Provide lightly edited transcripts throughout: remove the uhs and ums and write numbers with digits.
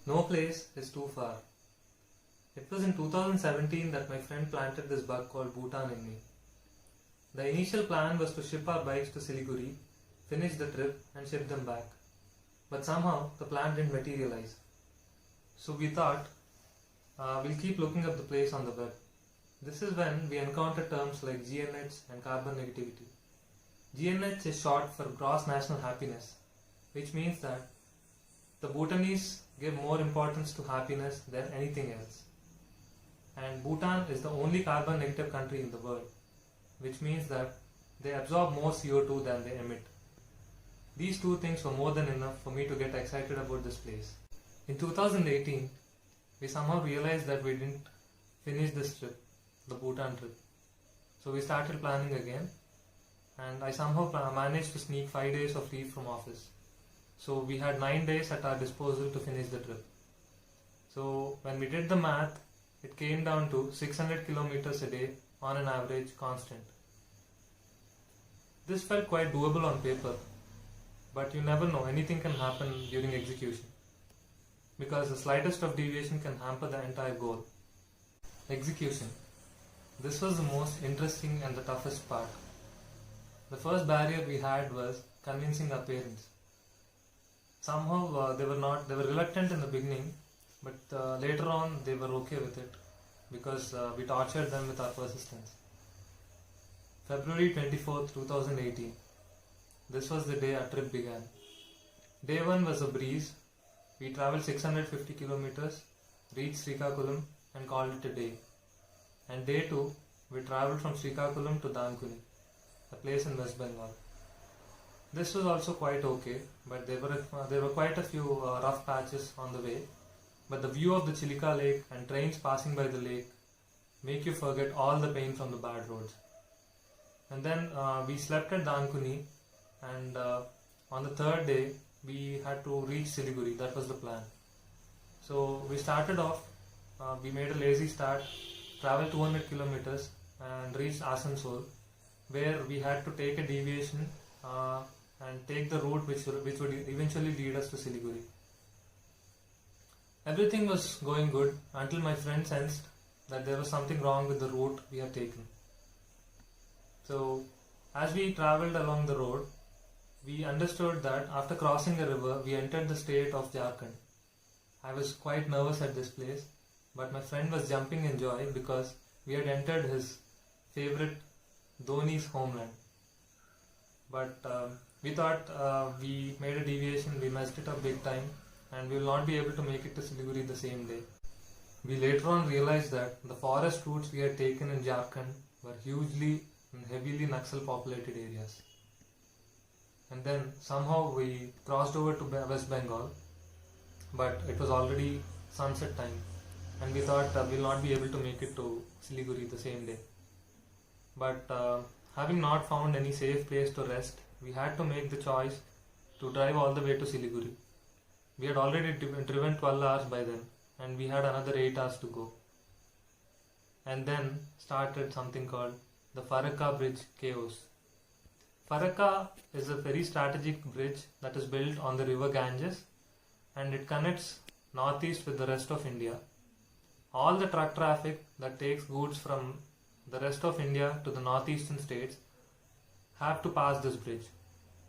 No place is too far. It was in 2017 that my friend planted this bug called Bhutan in me. The initial plan was to ship our bikes to Siliguri, finish the trip and ship them back. But somehow the plan didn't materialize. So we thought we'll keep looking up the place on the web. This is when we encountered terms like GNH and carbon negativity. GNH is short for Gross National Happiness, which means that the Bhutanese give more importance to happiness than anything else. And Bhutan is the only carbon negative country in the world, which means that they absorb more CO2 than they emit. These two things were more than enough for me to get excited about this place. In 2018, we somehow realized that we didn't finish this trip, the Bhutan trip. So we started planning again, and I somehow managed to sneak 5 days of leave from office. So we had 9 days at our disposal to finish the trip. So when we did the math, it came down to 600 kilometers a day on an average constant. This felt quite doable on paper, but you never know, anything can happen during execution, because the slightest of deviation can hamper the entire goal. Execution. This was the most interesting and the toughest part. The first barrier we had was convincing our parents. Somehow they were reluctant in the beginning, but later on they were okay with it because we tortured them with our persistence. February 24th, 2018. This was the day our trip began. Day 1 was a breeze. We travelled 650 kilometers, reached Srikakulam and called it a day. And day 2, we travelled from Srikakulam to Dankuni, a place in West Bengal. This was also quite okay, but there were quite a few rough patches on the way. But the view of the Chilika lake and trains passing by the lake make you forget all the pain from the bad roads. And then we slept at Dankuni, and on the third day we had to reach Siliguri. That was the plan. So we started off, we made a lazy start, traveled 200 kilometers and reached Asansol, where we had to take a deviation and take the route which would eventually lead us to Siliguri. Everything was going good until my friend sensed that there was something wrong with the route we had taken. So as we travelled along the road, we understood that after crossing a river, we entered the state of Jharkhand. I was quite nervous at this place, but my friend was jumping in joy because we had entered his favorite Dhoni's homeland. But we thought we made a deviation, we messed it up big time, and we will not be able to make it to Siliguri the same day. We later on realized that the forest routes we had taken in Jharkhand were hugely and heavily Naxal populated areas. And then somehow we crossed over to West Bengal, but it was already sunset time, and we thought we will not be able to make it to Siliguri the same day. But having not found any safe place to rest, we had to make the choice to drive all the way to Siliguri. We had already driven 12 hours by then, and we had another 8 hours to go. And then started something called the Farakka Bridge chaos. Farakka is a very strategic bridge that is built on the river Ganges, and it connects northeast with the rest of India. All the truck traffic that takes goods from the rest of India to the northeastern states have to pass this bridge.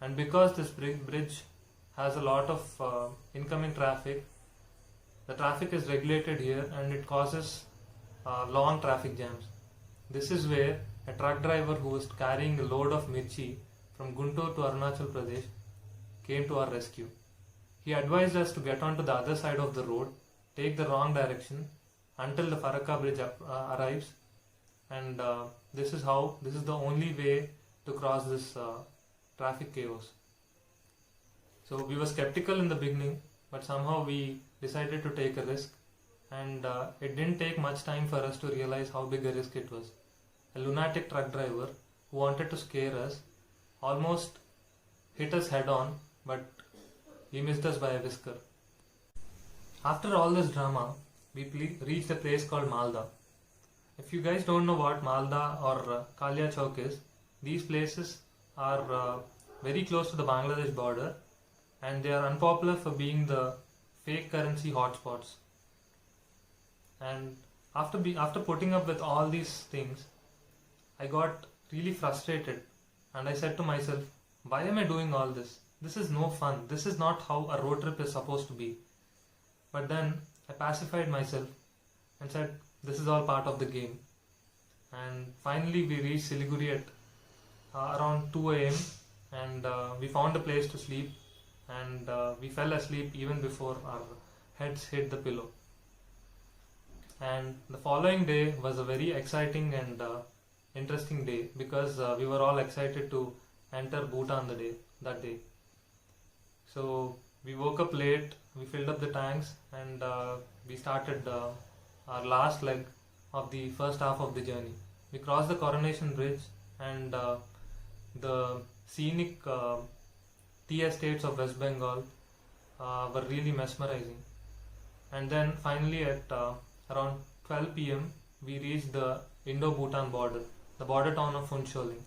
And because this bridge has a lot of incoming traffic, the traffic is regulated here and it causes long traffic jams. This is where a truck driver who was carrying a load of mirchi from Guntur to Arunachal Pradesh came to our rescue. He advised us to get onto the other side of the road, take the wrong direction until the Farakka bridge arrives, and this is the only way to cross this traffic chaos. So we were skeptical in the beginning, but somehow we decided to take a risk, and it didn't take much time for us to realize how big a risk it was. A lunatic truck driver who wanted to scare us almost hit us head on, but he missed us by a whisker. After all this drama, we reached a place called Malda. If you guys don't know what Malda or Kalia Chowk is, these places are very close to the Bangladesh border, and they are unpopular for being the fake currency hotspots. And after putting up with all these things, I got really frustrated, and I said to myself, why am I doing all this? This is no fun. This is not how a road trip is supposed to be. But then I pacified myself and said, this is all part of the game. And finally we reached Siliguri at around 2 a.m. and we found a place to sleep, and we fell asleep even before our heads hit the pillow. And the following day was a very exciting and interesting day, because we were all excited to enter Bhutan that day. So we woke up late, we filled up the tanks, and we started our last leg of the first half of the journey. We crossed the Coronation Bridge, and the scenic tea estates of West Bengal were really mesmerizing. And then finally at around 12 p.m. we reached the Indo-Bhutan border, the border town of Phuentsholing.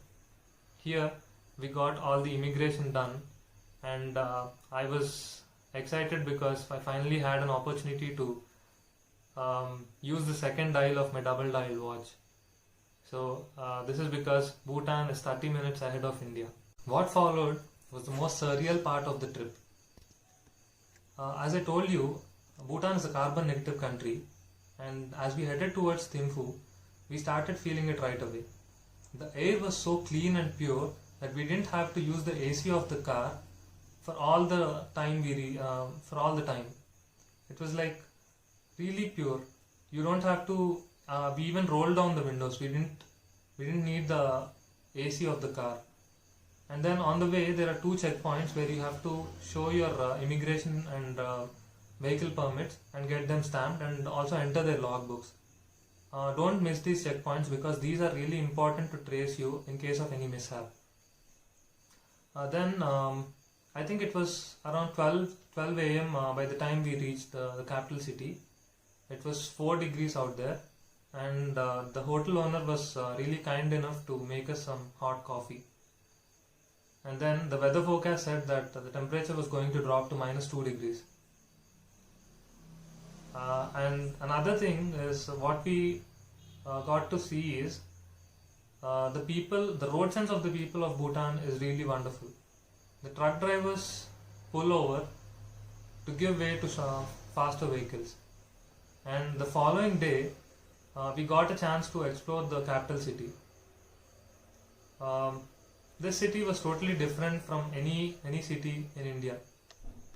Here we got all the immigration done, and I was excited because I finally had an opportunity to use the second dial of my double dial watch. So this is because Bhutan is 30 minutes ahead of India. What followed was the most surreal part of the trip. As I told you, Bhutan is a carbon negative country, and as we headed towards Thimphu, we started feeling it right away. The air was so clean and pure that we didn't have to use the AC of the car for all the time. It was like really pure. You don't have to. We even rolled down the windows. We didn't need the AC of the car. And then on the way there are 2 checkpoints where you have to show your immigration and vehicle permits and get them stamped, and also enter their logbooks. Don't miss these checkpoints, because these are really important to trace you in case of any mishap. Then I think it was around 12 a.m. By the time we reached the capital city. It was 4 degrees out there, and the hotel owner was really kind enough to make us some hot coffee. And then the weather forecast said that the temperature was going to drop to -2 degrees. And another thing is, what we got to see is the road sense of the people of Bhutan is really wonderful. The truck drivers pull over to give way to faster vehicles. And the following day, we got a chance to explore the capital city. This city was totally different from any city in India.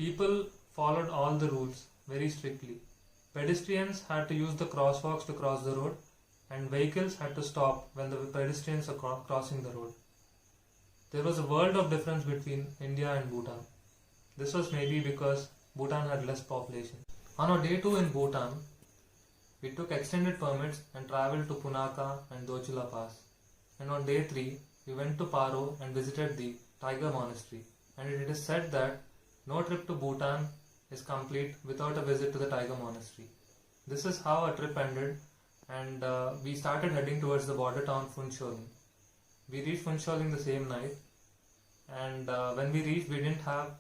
People followed all the rules very strictly. Pedestrians had to use the crosswalks to cross the road, and vehicles had to stop when the pedestrians are crossing the road. There was a world of difference between India and Bhutan. This was maybe because Bhutan had less population. On our day 2 in Bhutan, we took extended permits and travelled to Punakha and Dochula Pass. And on day 3, we went to Paro and visited the Tiger Monastery. And it is said that no trip to Bhutan is complete without a visit to the Tiger Monastery. This is how our trip ended, and we started heading towards the border town Phuentsholing. We reached Phuentsholing the same night, and when we reached, we didn't have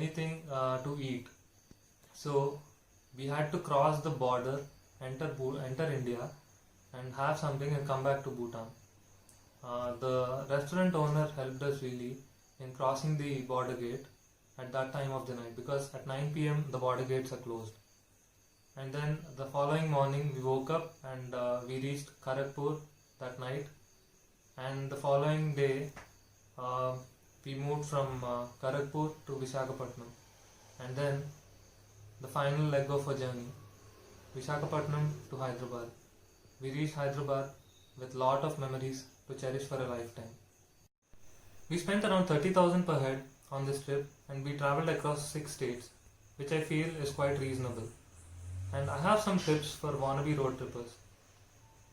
anything to eat. So we had to cross the border, enter India, and have something and come back to Bhutan. The restaurant owner helped us really in crossing the border gate at that time of the night, because at 9 p.m. the border gates are closed. And then the following morning we woke up and we reached Kharagpur that night, and the following day we moved from Kharagpur to Visakhapatnam, and then the final leg of our journey, Visakhapatnam to Hyderabad. We reached Hyderabad with lot of memories to cherish for a lifetime. We spent around 30,000 per head on this trip, and we travelled across 6 states, which I feel is quite reasonable. And I have some tips for wannabe road trippers.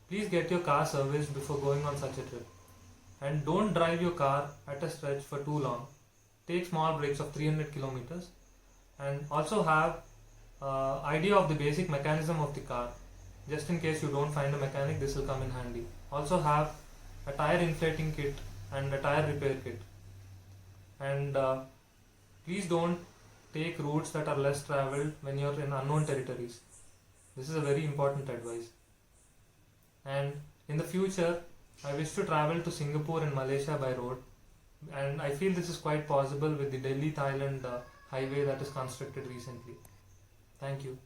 Please get your car serviced before going on such a trip. And don't drive your car at a stretch for too long. Take small breaks of 300 kilometers, and also have idea of the basic mechanism of the car. Just in case you don't find a mechanic, this will come in handy. Also have a tire inflating kit and a tire repair kit. And please don't take routes that are less traveled when you're in unknown territories. This is a very important advice. And in the future, I wish to travel to Singapore and Malaysia by road, and I feel this is quite possible with the Delhi-Thailand highway that is constructed recently. Thank you.